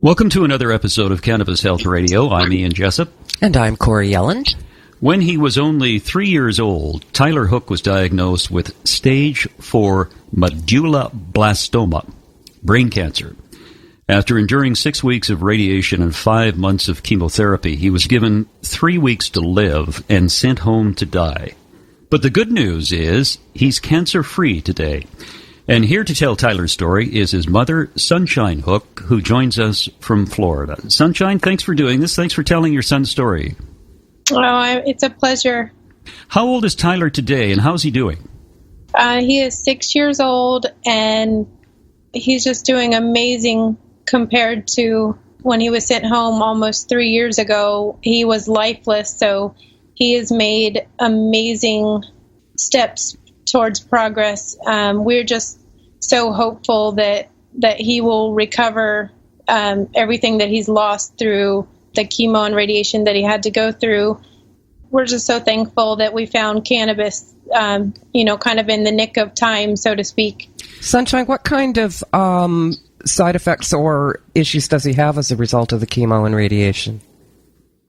Welcome to another episode of Cannabis Health Radio. I'm Ian Jessup. And I'm Corey Yelland. When he was only 3 years old, Tyler Hook was diagnosed with stage 4 Medulloblastoma, brain cancer. After enduring 6 weeks of radiation and 5 months of chemotherapy, he was given 3 weeks to live and sent home to die. But the good news is he's cancer-free today. And here to tell Tyler's story is his mother, Sunshine Hook, who joins us from Florida. Sunshine, thanks for doing this. Thanks for telling your son's story. Oh, it's a pleasure. How old is Tyler today, and how's he doing? He is 6 years old, and he's just doing amazing compared to when he was sent home almost 3 years ago. He was lifeless, so he has made amazing steps towards progress. We're just so hopeful that he will recover everything that he's lost through the chemo and radiation that he had to go through. We're just so thankful that we found cannabis, kind of in the nick of time, so to speak. Sunshine, what kind of side effects or issues does he have as a result of the chemo and radiation?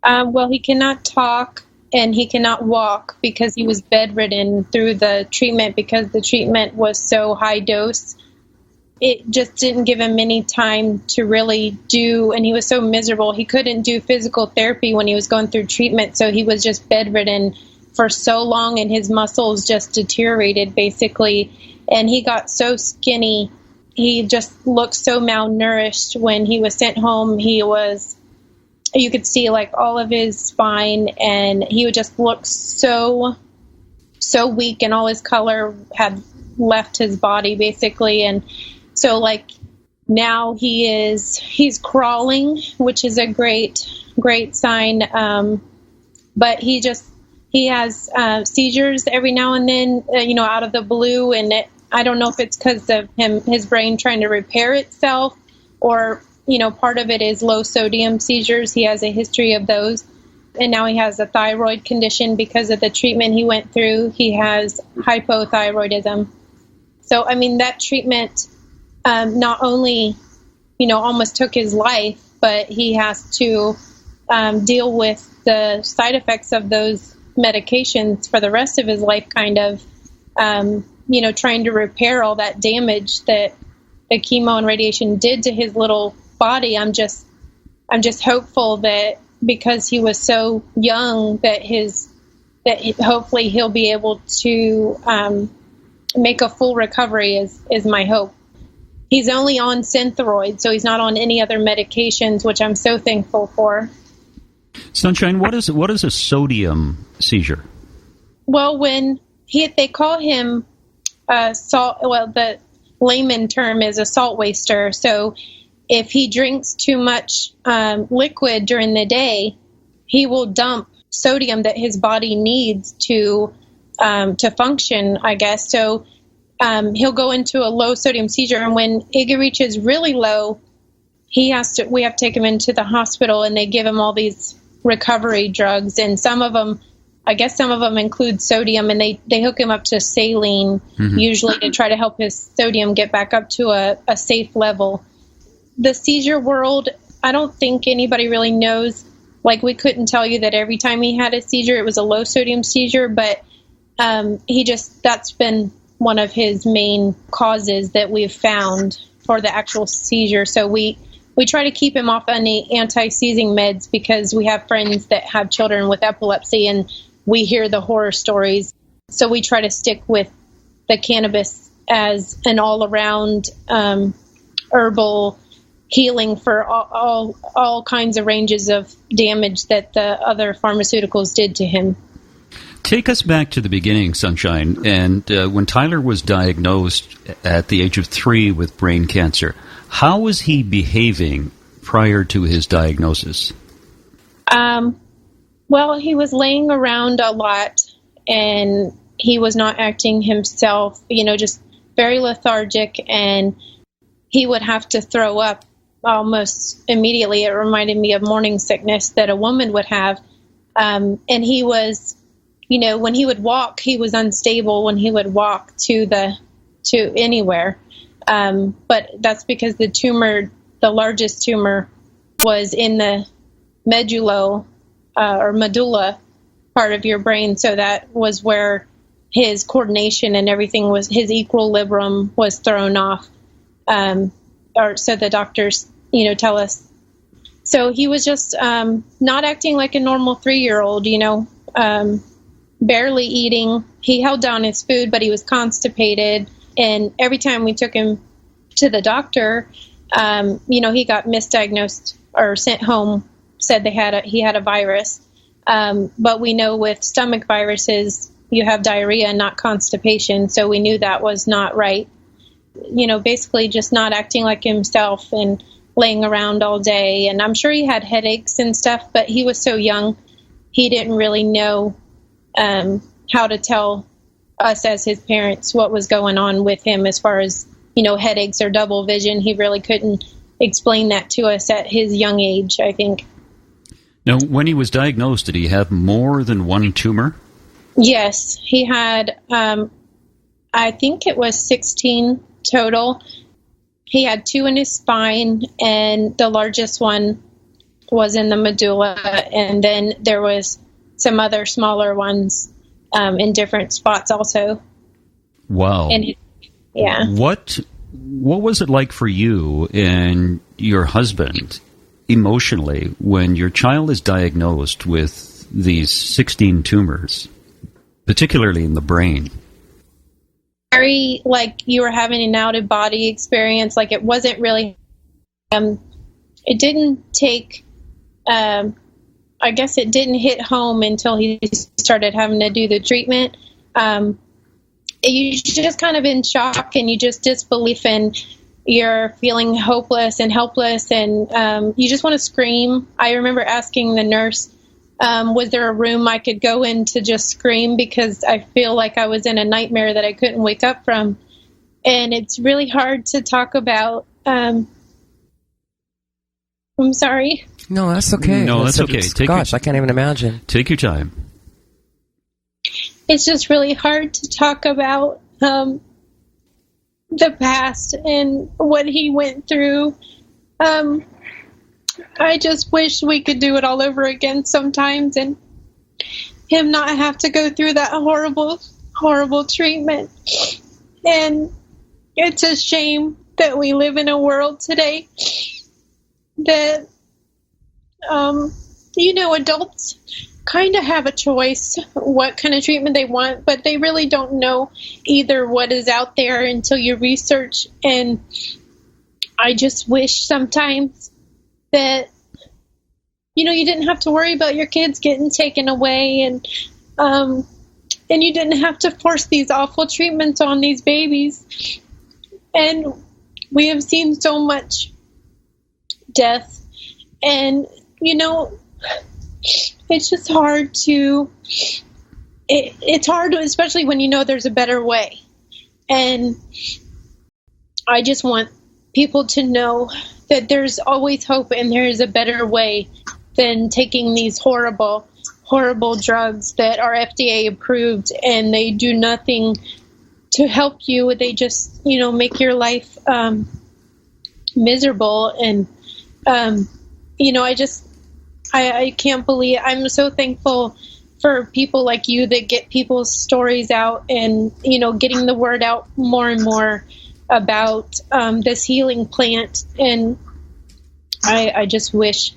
Well, he cannot talk and he cannot walk because he was bedridden through the treatment because the treatment was so high dose. It just didn't give him any time to really do, and he was so miserable. He couldn't do physical therapy when he was going through treatment, so he was just bedridden for so long, and his muscles just deteriorated, basically. And he got so skinny. He just looked so malnourished. When he was sent home, you could see like all of his spine, and he would just look so weak, and all his color had left his body, basically. And so like now he's crawling, which is a great sign. But he has seizures every now and then, out of the blue. And I don't know if it's because of his brain trying to repair itself, or, part of it is low sodium seizures. He has a history of those. And now he has a thyroid condition because of the treatment he went through. He has hypothyroidism. So, that treatment not only, almost took his life, but he has to deal with the side effects of those medications for the rest of his life, kind of, trying to repair all that damage that the chemo and radiation did to his little body. I'm just hopeful that because he was so young that hopefully he'll be able to make a full recovery is my hope. He's only on Synthroid, so he's not on any other medications, which I'm so thankful for. Sunshine, what is a sodium seizure? Well, they call him the layman term is a salt waster. So if he drinks too much liquid during the day, he will dump sodium that his body needs to function, I guess. So he'll go into a low sodium seizure, and when it reaches really low, we have to take him into the hospital, and they give him all these recovery drugs, and some of them include sodium, and they hook him up to saline, usually to try to help his sodium get back up to a safe level. The seizure world, I don't think anybody really knows. Like, we couldn't tell you that every time he had a seizure, it was a low sodium seizure, but that's been one of his main causes that we've found for the actual seizure. So we try to keep him off any anti-seizing meds because we have friends that have children with epilepsy, and we hear the horror stories. So we try to stick with the cannabis as an all-around herbal healing for all kinds of ranges of damage that the other pharmaceuticals did to him. Take us back to the beginning, Sunshine, and when Tyler was diagnosed at the age of 3 with brain cancer, how was he behaving prior to his diagnosis? Well, he was laying around a lot, and he was not acting himself, just very lethargic, and he would have to throw up almost immediately. It reminded me of morning sickness that a woman would have. And he was, when he would walk, he was unstable when he would walk to anywhere. But that's because the tumor the largest tumor was in the medulla part of your brain. So that was where his coordination and everything was, his equilibrium was thrown off. Or so the doctors, tell us. So he was just not acting like a normal 3-year-old, barely eating. He held down his food, but he was constipated. And every time we took him to the doctor, he got misdiagnosed or sent home, said he had a virus. But we know with stomach viruses, you have diarrhea, not constipation. So we knew that was not right. Basically just not acting like himself and laying around all day. And I'm sure he had headaches and stuff, but he was so young, he didn't really know how to tell us as his parents what was going on with him as far as, headaches or double vision. He really couldn't explain that to us at his young age, I think. Now, when he was diagnosed, did he have more than one tumor? Yes, he had, I think it was 16 total. He had 2 in his spine, and the largest one was in the medulla, and then there was some other smaller ones in different spots also. Wow. And yeah. What was it like for you and your husband emotionally when your child is diagnosed with these 16 tumors, particularly in the brain? Very, like you were having an out-of-body experience. Like it wasn't really, it didn't take, I guess it didn't hit home until he started having to do the treatment. You just kind of in shock, and you just disbelief, and you're feeling hopeless and helpless, and you just want to scream. I remember asking the nurse, was there a room I could go in to just scream, because I feel like I was in a nightmare that I couldn't wake up from. And it's really hard to talk about. I'm sorry. No, that's okay. No, that's okay. I can't even imagine. Take your time. It's just really hard to talk about the past and what he went through. I just wish we could do it all over again sometimes, and him not have to go through that horrible, horrible treatment. And it's a shame that we live in a world today that, adults kind of have a choice what kind of treatment they want, but they really don't know either what is out there until you research. And I just wish sometimes that, you didn't have to worry about your kids getting taken away, and you didn't have to force these awful treatments on these babies. And we have seen so much death, and, it's just hard it's hard, especially when there's a better way. And I just want people to know that there's always hope, and there is a better way than taking these horrible, horrible drugs that are FDA approved, and they do nothing to help you. They just, make your life miserable. And, I can't believe, I'm so thankful for people like you that get people's stories out, and, getting the word out more and more about this healing plant. And I just wish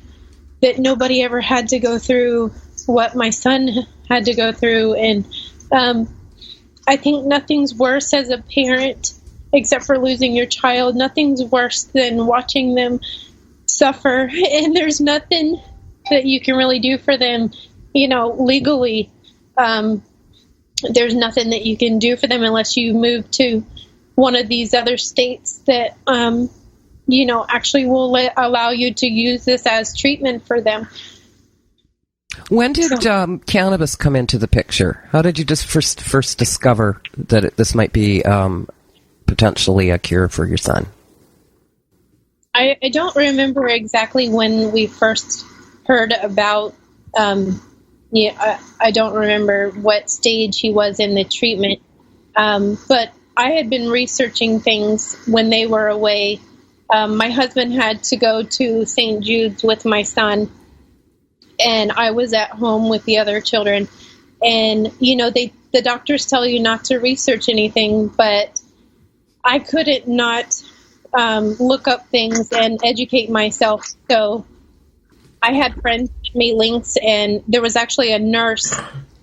that nobody ever had to go through what my son had to go through. And I think nothing's worse as a parent, except for losing your child. Nothing's worse than watching them suffer, and there's nothing that you can really do for them, legally. There's nothing that you can do for them unless you move to one of these other states that, actually will allow you to use this as treatment for them. When did cannabis come into the picture? How did you just first discover that this might be potentially a cure for your son? I don't remember exactly when we first heard about, I don't remember what stage he was in the treatment, but I had been researching things when they were away My husband had to go to St. Jude's with my son, and I was at home with the other children. And, the doctors tell you not to research anything, but I couldn't not look up things and educate myself. So I had friends send me links, and there was actually a nurse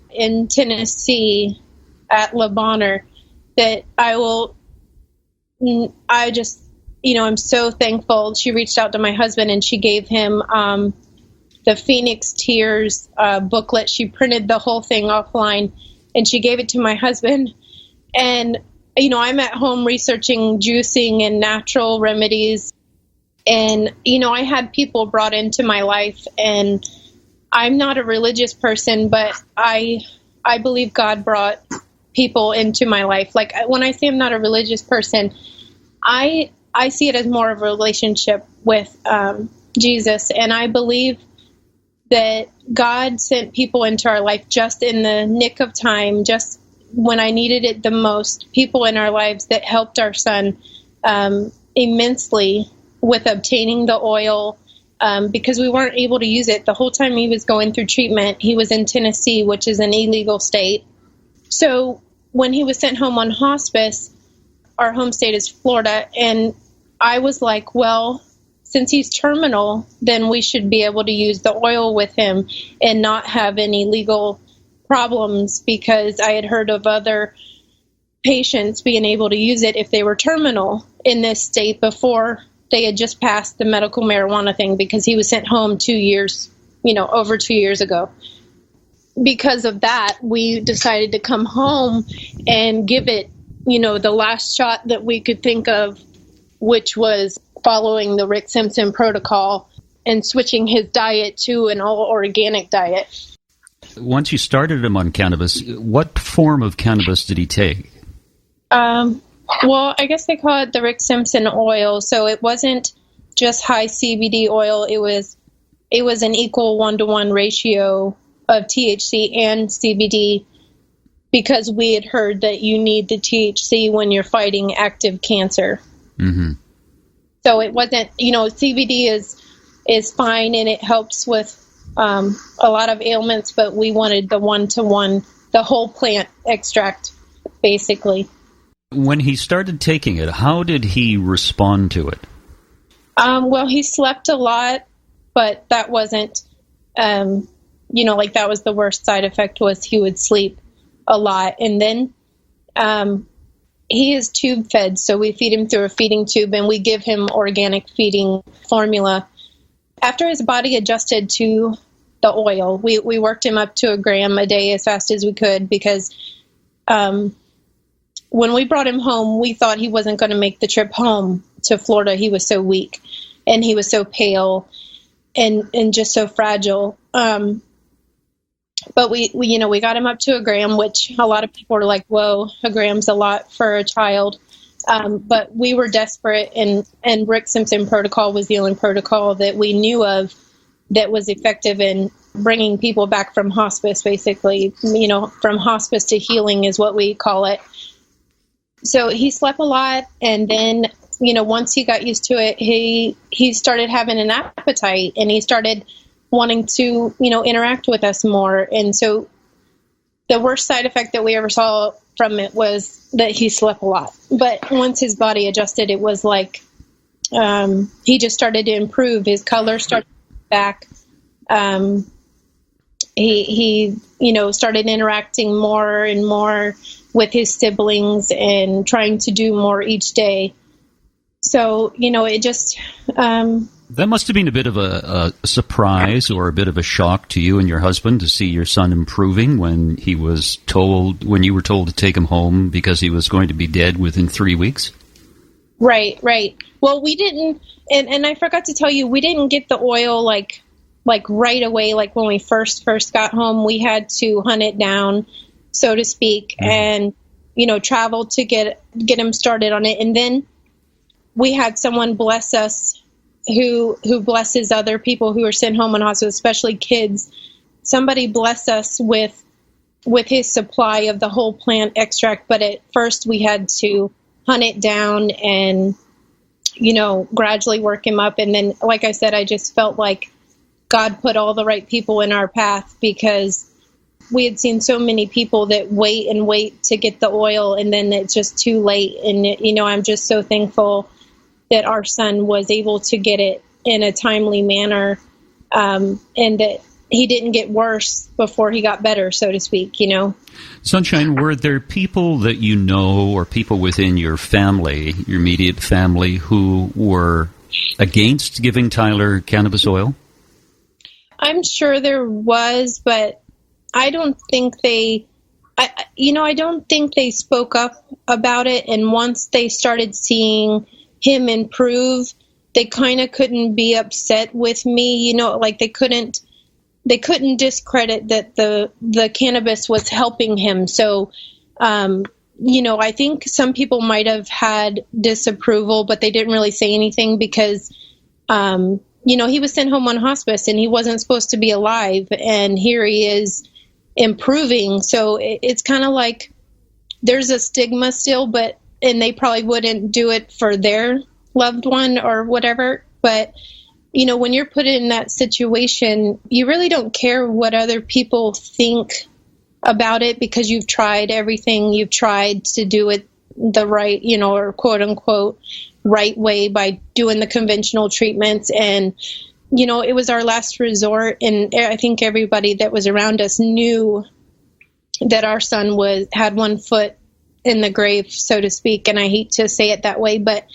in Tennessee at Le Bonheur that I'm so thankful. She reached out to my husband, and she gave him the Phoenix Tears booklet. She printed the whole thing offline, and she gave it to my husband. And, I'm at home researching juicing and natural remedies. And, I had people brought into my life, and I'm not a religious person, but I believe God brought people into my life. Like, when I say I'm not a religious person, I see it as more of a relationship with Jesus. And I believe that God sent people into our life just in the nick of time, just when I needed it the most, people in our lives that helped our son immensely with obtaining the oil, because we weren't able to use it. The whole time he was going through treatment, he was in Tennessee, which is an illegal state. So when he was sent home on hospice, our home state is Florida, and I was like, well, since he's terminal, then we should be able to use the oil with him and not have any legal problems, because I had heard of other patients being able to use it if they were terminal in this state before they had just passed the medical marijuana thing, because he was sent home 2 years, over 2 years ago. Because of that, we decided to come home and give it, the last shot that we could think of, which was following the Rick Simpson protocol and switching his diet to an all-organic diet. Once you started him on cannabis, what form of cannabis did he take? Well, I guess they call it the Rick Simpson oil. So it wasn't just high CBD oil. It was an equal 1-to-1 ratio of THC and CBD, because we had heard that you need the THC when you're fighting active cancer. Mm-hmm. So it wasn't, CBD is fine, and it helps with a lot of ailments, but we wanted the 1-to-1, the whole plant extract, basically. When he started taking it, how did he respond to it? Well, he slept a lot, but that wasn't, that was the worst side effect, was he would sleep a lot. And then he is tube fed, so we feed him through a feeding tube, and we give him organic feeding formula. After his body adjusted to the oil, we worked him up to 1 gram a day as fast as we could, because when we brought him home, we thought he wasn't going to make the trip home to Florida. He was so weak, and he was so pale and just so fragile. But we got him up to 1 gram, which a lot of people are like, whoa, 1 gram's a lot for a child. But we were desperate, and Rick Simpson protocol was the only protocol that we knew of that was effective in bringing people back from hospice, basically. From hospice to healing is what we call it. So he slept a lot, and then, once he got used to it, he started having an appetite, and he started wanting to, interact with us more. And so the worst side effect that we ever saw from it was that he slept a lot. But once his body adjusted, it was like he just started to improve. His color started back. He started interacting more and more with his siblings and trying to do more each day. So, it just... That must have been a bit of a surprise or a bit of a shock to you and your husband to see your son improving when you were told to take him home because he was going to be dead within 3 weeks? Right. Well, we didn't, and I forgot to tell you, we didn't get the oil like right away. Like when we first got home, we had to hunt it down, so to speak, and, travel to get him started on it. And then we had someone bless us who blesses other people who are sent home on hospice, especially kids. Somebody bless us with his supply of the whole plant extract, but at first we had to hunt it down and gradually work him up. And then, like I said, I just felt like God put all the right people in our path, because we had seen so many people that wait and wait to get the oil, and then it's just too late. And, I'm just so thankful that our son was able to get it in a timely manner, and that he didn't get worse before he got better, so to speak, Sunshine, were there people that you know or people within your family, your immediate family, who were against giving Tyler cannabis oil? I'm sure there was, but I don't think I don't think they spoke up about it. And once they started seeing him improve, they kind of couldn't be upset with me, like they couldn't discredit that the cannabis was helping him. So, I think some people might have had disapproval, but they didn't really say anything because, he was sent home on hospice and he wasn't supposed to be alive. And here he is improving. So it's kind of like there's a stigma still, and they probably wouldn't do it for their loved one or whatever. But when you're put in that situation, you really don't care what other people think about it, because you've tried everything. You've tried to do it the right, or quote unquote right way by doing the conventional treatments. And, it was our last resort. And I think everybody that was around us knew that our son had one foot in the grave, so to speak. And I hate to say it that way, but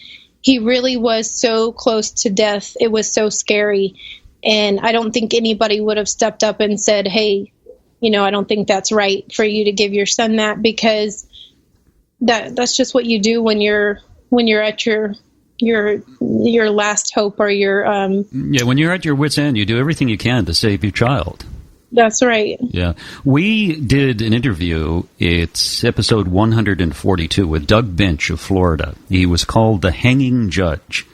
he really was so close to death. It was so scary. And I don't think anybody would have stepped up and said, hey, I don't think that's right for you to give your son that, because that's just what you do when you're at your last hope, or when you're at your wit's end, you do everything you can to save your child. That's right. Yeah. We did an interview. It's episode 142 with Doug Bench of Florida. He was called the Hanging Judge.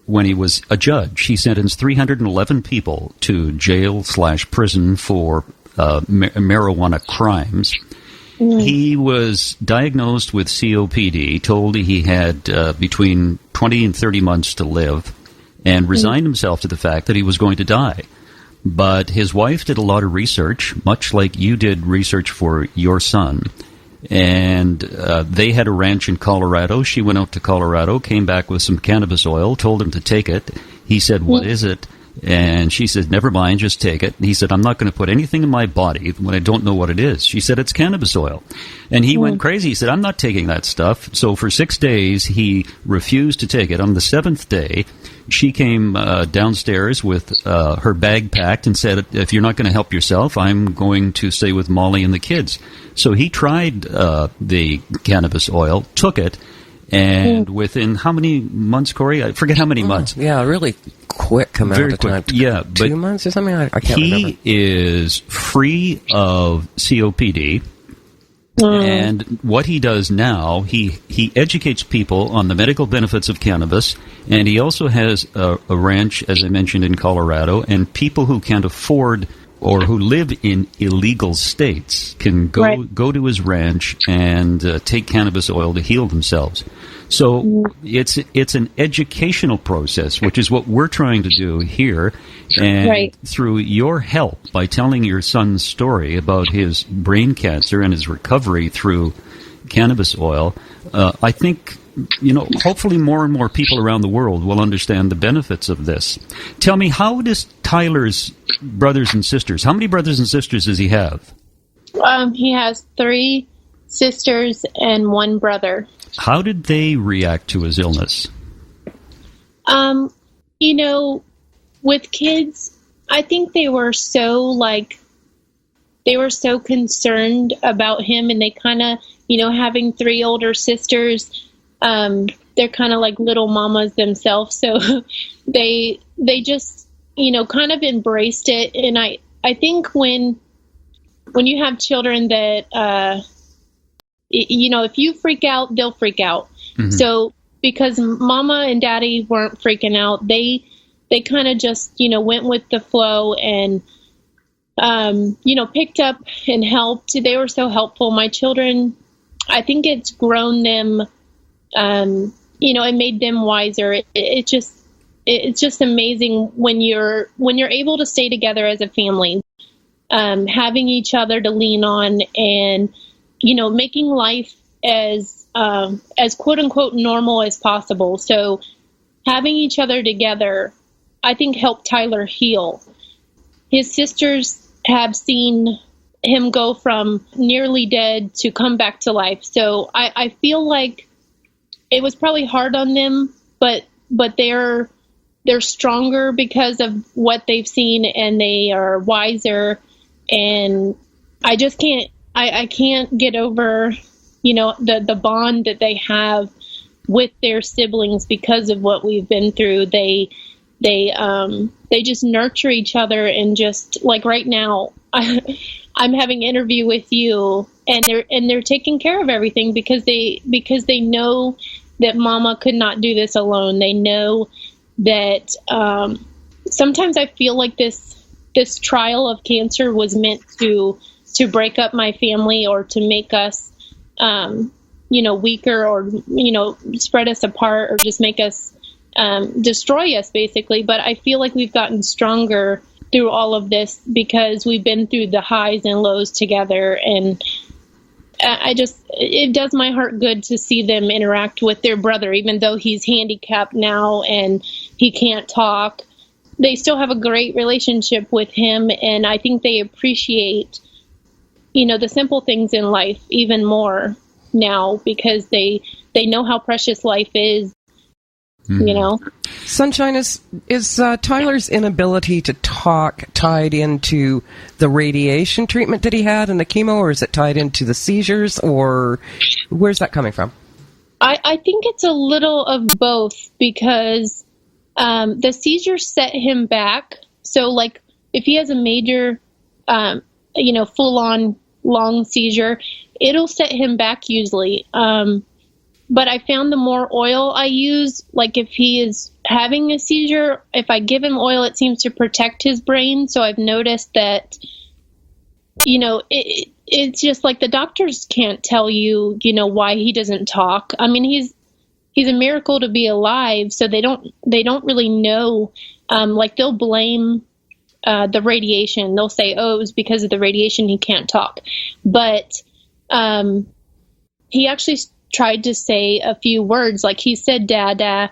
When he was a judge, he sentenced 311 people to jail/prison for marijuana crimes. He was diagnosed with COPD, told he had between 20 and 30 months to live, and resigned himself to the fact that he was going to die. But his wife did a lot of research, much like you did research for your son. And they had a ranch in Colorado. She went out to Colorado, came back with some cannabis oil, told him to take it. He said, "What is it?" And she said, "Never mind, just take it." And he said, "I'm not going to put anything in my body when I don't know what it is." She said, "It's cannabis oil." And he went crazy. He said, "I'm not taking that stuff." So for 6 days, he refused to take it. On the 7th day, she came downstairs with her bag packed and said, "If you're not going to help yourself, I'm going to stay with Molly and the kids." So he tried the cannabis oil, took it, and within how many months, Corey? I forget how many months. Yeah, really quick amount Very of quick. time. Yeah, 2 months or something? I can't remember. He is free of COPD. And what he does now, he educates people on the medical benefits of cannabis, and he also has a ranch, as I mentioned, in Colorado, and people who can't afford or who live in illegal states can go to his ranch and take cannabis oil to heal themselves. So it's an educational process, which is what we're trying to do here. And through your help, by telling your son's story about his brain cancer and his recovery through cannabis oil, I think, hopefully more and more people around the world will understand the benefits of this. Tell me, how does Tyler's brothers and sisters, how many brothers and sisters does he have? He has 3 sisters and 1 brother. How did they react to his illness? With kids, I think they were so concerned about him, and they kind of, having 3 older sisters, they're kind of like little mamas themselves. So they just, kind of embraced it. And I think when you have children that, if you freak out, they'll freak out. Mm-hmm. So because mama and daddy weren't freaking out, they kind of just, went with the flow and, picked up and helped. They were so helpful. My children, I think it's grown them, it made them wiser. It's just amazing when you're able to stay together as a family, having each other to lean on, and making life as quote unquote normal as possible. So having each other together, I think, helped Tyler heal. His sisters have seen him go from nearly dead to come back to life. So I feel like it was probably hard on them, but they're stronger because of what they've seen, and they are wiser. And I just can't get over, the bond that they have with their siblings because of what we've been through. They just nurture each other, and just like right now, I'm having an interview with you, and they're taking care of everything because they know that Mama could not do this alone. They know that sometimes I feel like this trial of cancer was meant to break up my family, or to make us weaker, or spread us apart, or just make us destroy us, basically. But I feel like we've gotten stronger through all of this because we've been through the highs and lows together. And it does my heart good to see them interact with their brother, even though he's handicapped now and he can't talk. They still have a great relationship with him, and I think they appreciate, the simple things in life even more now, because they know how precious life is. Sunshine, is Tyler's inability to talk tied into the radiation treatment that he had and the chemo, or is it tied into the seizures, or where's that coming from? I think it's a little of both, because the seizures set him back. So, like, if he has a major, full-on long seizure, it'll set him back usually. But I found the more oil I use, like if he is having a seizure, if I give him oil, it seems to protect his brain. So I've noticed that, it's just like the doctors can't tell you, why he doesn't talk. I mean, he's a miracle to be alive. So they don't really know. Like they'll blame the radiation. They'll say, oh, it was because of the radiation he can't talk. But he actually tried to say a few words, like he said dada,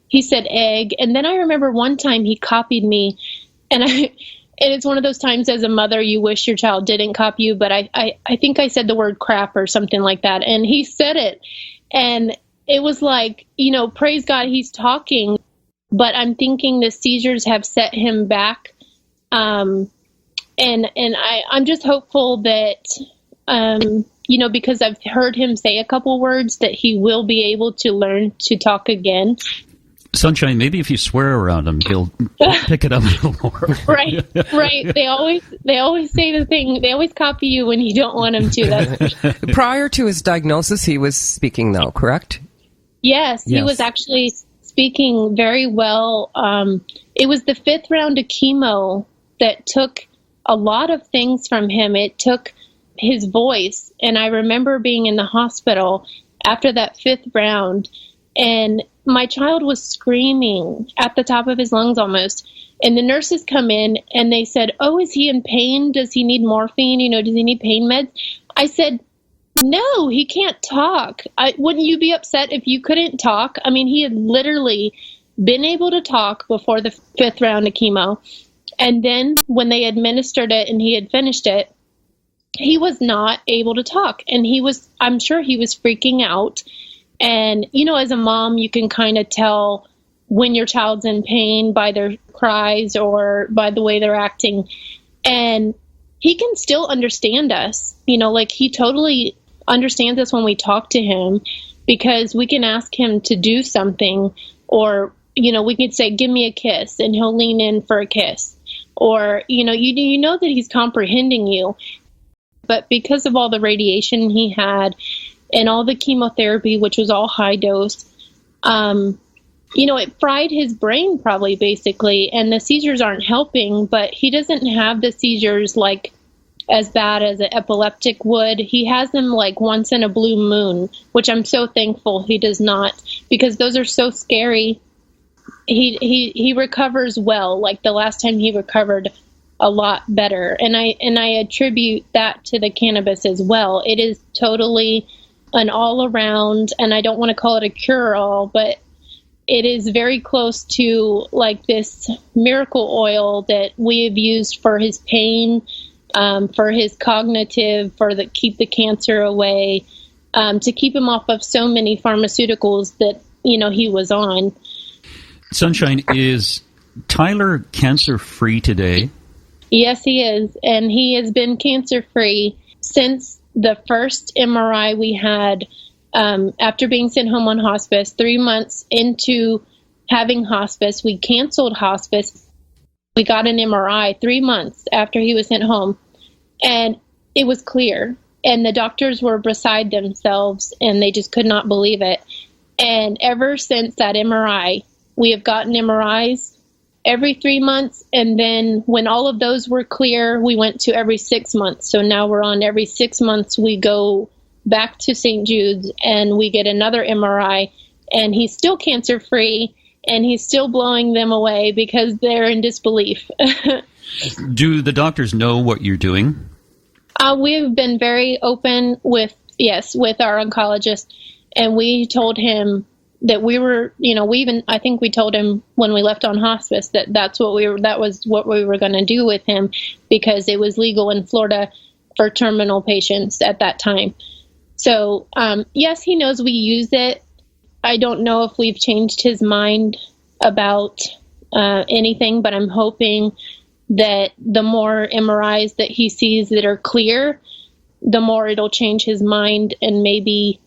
he said egg, and then I remember one time he copied me, and it's one of those times as a mother you wish your child didn't copy you, but I think I said the word crap or something like that, and he said it, and it was like, praise God he's talking, but I'm thinking the seizures have set him back, and I'm just hopeful that because I've heard him say a couple words, that he will be able to learn to talk again. Sunshine, maybe if you swear around him, he'll pick it up a little more. Right. They always say the thing. They always copy you when you don't want them to. Prior to his diagnosis, he was speaking, though, correct? Yes, he was actually speaking very well. It was the 5th round of chemo that took a lot of things from him. It took his voice, and I remember being in the hospital after that 5th round, and my child was screaming at the top of his lungs almost, and the nurses come in and they said, oh, is he in pain? Does he need morphine? Does he need pain meds? I said, no, he can't talk. Wouldn't you be upset if you couldn't talk? I mean, he had literally been able to talk before the 5th round of chemo, and then when they administered it and he had finished it, he was not able to talk, and I'm sure he was freaking out. And, as a mom, you can kind of tell when your child's in pain by their cries or by the way they're acting. And he can still understand us, like he totally understands us when we talk to him, because we can ask him to do something, or, we could say, give me a kiss, and he'll lean in for a kiss. Or, you know that he's comprehending you. But because of all the radiation he had and all the chemotherapy, which was all high dose, it fried his brain probably, basically. And the seizures aren't helping, but he doesn't have the seizures like as bad as an epileptic would. He has them like once in a blue moon, which I'm so thankful he does not, because those are so scary. He recovers well. Like the last time he recovered a lot better. And I attribute that to the cannabis as well. It is totally an all around, and I don't want to call it a cure-all, but it is very close to like this miracle oil that we have used for his pain, for his cognitive, keep the cancer away, to keep him off of so many pharmaceuticals that, he was on. Sunshine, is Tyler cancer-free today? Yes, he is. And he has been cancer-free since the first MRI we had after being sent home on hospice. 3 months into having hospice, we canceled hospice. We got an MRI 3 months after he was sent home, and it was clear. And the doctors were beside themselves, and they just could not believe it. And ever since that MRI, we have gotten MRIs every 3 months. And then when all of those were clear, we went to every 6 months. So now we're on every 6 months. We go back to St. Jude's and we get another MRI, and he's still cancer free, and he's still blowing them away because they're in disbelief. Do the doctors know what you're doing? We've been very open with our oncologist, and we told him that we were, I think we told him when we left on hospice that that was what we were going to do with him, because it was legal in Florida for terminal patients at that time. So, yes, he knows we use it. I don't know if we've changed his mind about anything, but I'm hoping that the more MRIs that he sees that are clear, the more it'll change his mind, and maybe,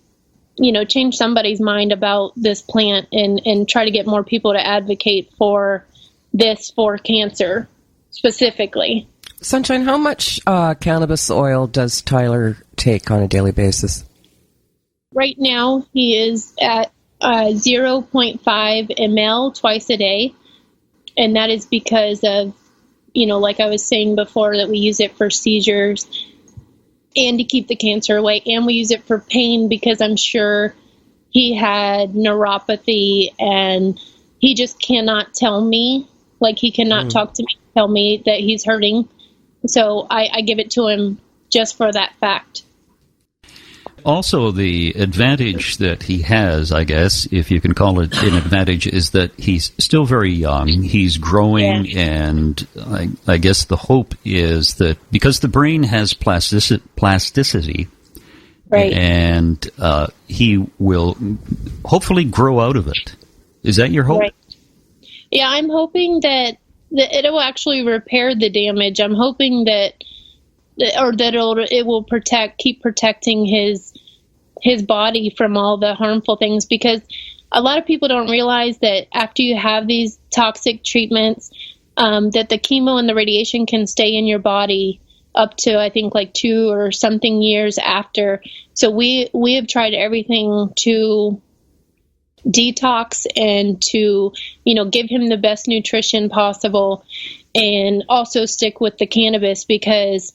change somebody's mind about this plant, and try to get more people to advocate for this for cancer specifically. Sunshine, how much cannabis oil does Tyler take on a daily basis? Right now, he is at 0.5 ml twice a day. And that is because of, like I was saying before, that we use it for seizures and to keep the cancer away. And we use it for pain because I'm sure he had neuropathy, and he just cannot tell me, like he cannot talk to me, tell me that he's hurting. So I give it to him just for that fact. Also, the advantage that he has, I guess, if you can call it an advantage, is that he's still very young. He's growing, and I guess the hope is that because the brain has plasticity, right, and he will hopefully grow out of it. Is that your hope? Right. Yeah, I'm hoping that it will actually repair the damage. I'm hoping that it will keep protecting his body from all the harmful things, because a lot of people don't realize that after you have these toxic treatments, that the chemo and the radiation can stay in your body up to, I think, like 2 or something years after. So we have tried everything to detox and to, give him the best nutrition possible, and also stick with the cannabis because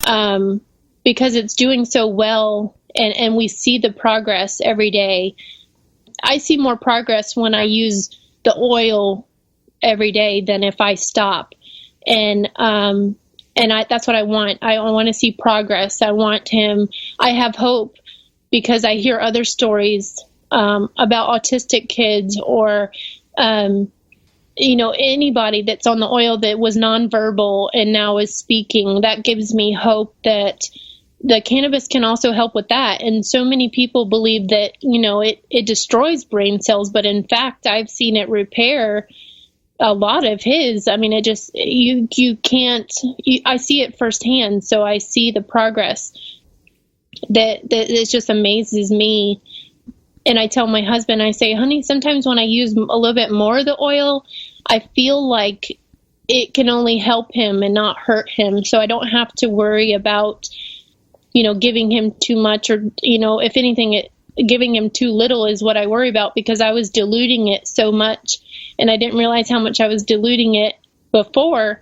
it's doing so well, and we see the progress every day. I see more progress when I use the oil every day than if I stop. And that's what I want. I want to see progress. I have hope, because I hear other stories about autistic kids, or anybody that's on the oil that was nonverbal and now is speaking. That gives me hope that the cannabis can also help with that. And so many people believe that, it destroys brain cells, but in fact, I've seen it repair a lot of his. I mean, it just, I see it firsthand. So I see the progress that it just amazes me. And I tell my husband, I say, honey, sometimes when I use a little bit more of the oil, I feel like it can only help him and not hurt him. So I don't have to worry about, giving him too much, or, if anything, giving him too little is what I worry about, because I was diluting it so much, and I didn't realize how much I was diluting it before.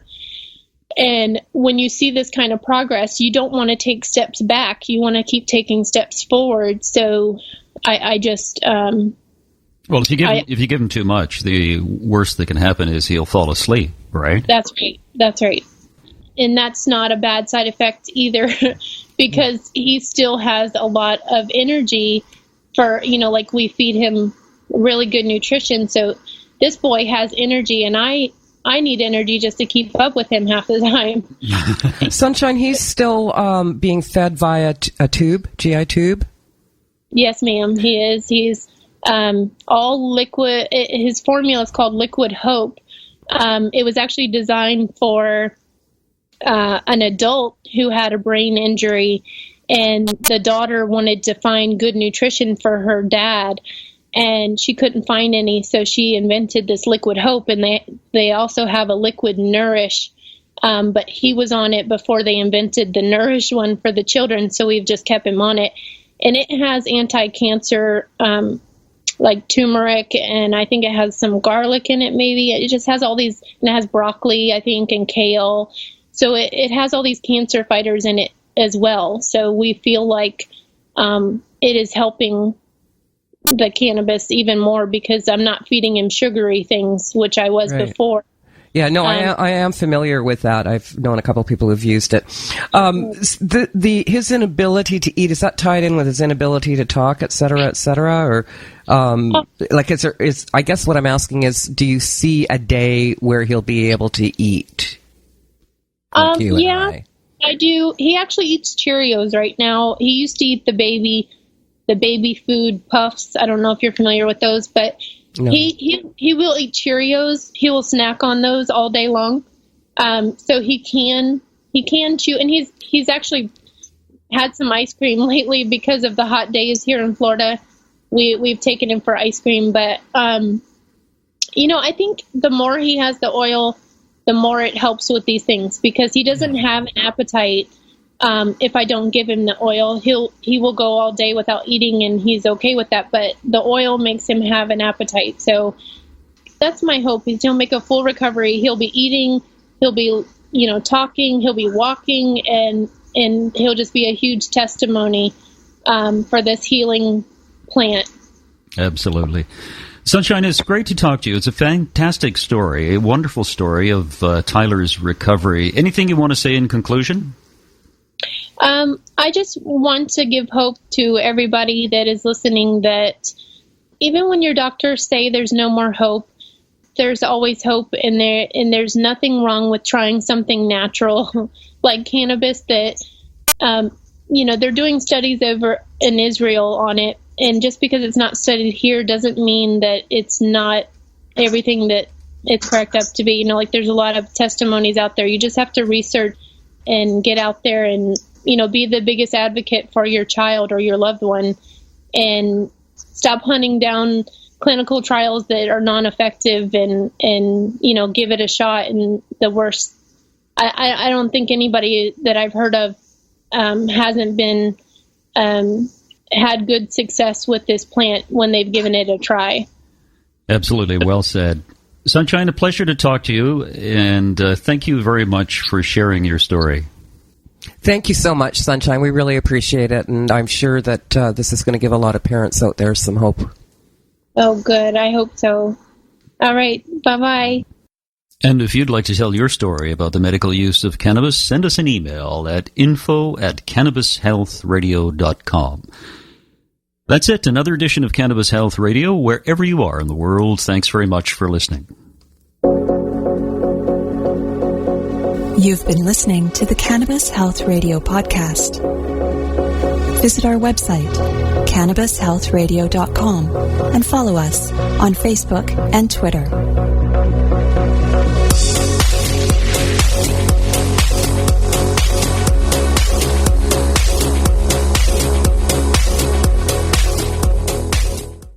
And when you see this kind of progress, you don't want to take steps back. You want to keep taking steps forward. So I just... well, if you give him too much, the worst that can happen is he'll fall asleep, right? That's right. And that's not a bad side effect either, because he still has a lot of energy for, like we feed him really good nutrition. So this boy has energy, and I need energy just to keep up with him half the time. Sunshine, he's still being fed via a tube, GI tube? Yes, ma'am, he is. He's all liquid. His formula is called Liquid Hope. It was actually designed for an adult who had a brain injury, and the daughter wanted to find good nutrition for her dad, and she couldn't find any, so she invented this Liquid Hope. And they also have a Liquid Nourish, but he was on it before they invented the Nourish one for the children, so we've just kept him on it. And it has anti-cancer, like turmeric, and I think it has some garlic in it maybe. It just has all these, and it has broccoli, I think, and kale. So it has all these cancer fighters in it as well. So we feel like it is helping the cannabis even more, because I'm not feeding him sugary things, which I was before. Yeah, no, I am familiar with that. I've known a couple of people who've used it. His inability to eat, is that tied in with his inability to talk, et cetera, or I guess what I'm asking is, do you see a day where he'll be able to eat? Yeah, I do. He actually eats Cheerios right now. He used to eat the baby food puffs. I don't know if you're familiar with those, but no. He will eat Cheerios. He will snack on those all day long. So he can chew, and he's actually had some ice cream lately because of the hot days here in Florida. We've taken him for ice cream, but I think the more he has the oil, the more it helps with these things, because he doesn't have an appetite. If I don't give him the oil, he will go all day without eating, and he's okay with that. But the oil makes him have an appetite. So that's my hope, is he'll make a full recovery. He'll be eating, he'll be, talking, he'll be walking, and he'll just be a huge testimony for this healing plant. Absolutely. Sunshine, it's great to talk to you. It's a fantastic story, a wonderful story of Tyler's recovery. Anything you want to say in conclusion? I just want to give hope to everybody that is listening, that even when your doctors say there's no more hope, there's always hope, and there's nothing wrong with trying something natural like cannabis that, they're doing studies over in Israel on it. And just because it's not studied here doesn't mean that it's not everything that it's cracked up to be. There's a lot of testimonies out there. You just have to research and get out there and, be the biggest advocate for your child or your loved one, and stop hunting down clinical trials that are non-effective and give it a shot. And the worst, I don't think anybody that I've heard of hasn't been had good success with this plant when they've given it a try. Absolutely. Well said. Sunshine, a pleasure to talk to you, and thank you very much for sharing your story. Thank you so much, Sunshine. We really appreciate it, and I'm sure that this is going to give a lot of parents out there some hope. Oh, good. I hope so. All right. Bye-bye. And if you'd like to tell your story about the medical use of cannabis, send us an email at info@cannabishealthradio.com. That's it, another edition of Cannabis Health Radio, wherever you are in the world. Thanks very much for listening. You've been listening to the Cannabis Health Radio podcast. Visit our website, cannabishealthradio.com, and follow us on Facebook and Twitter.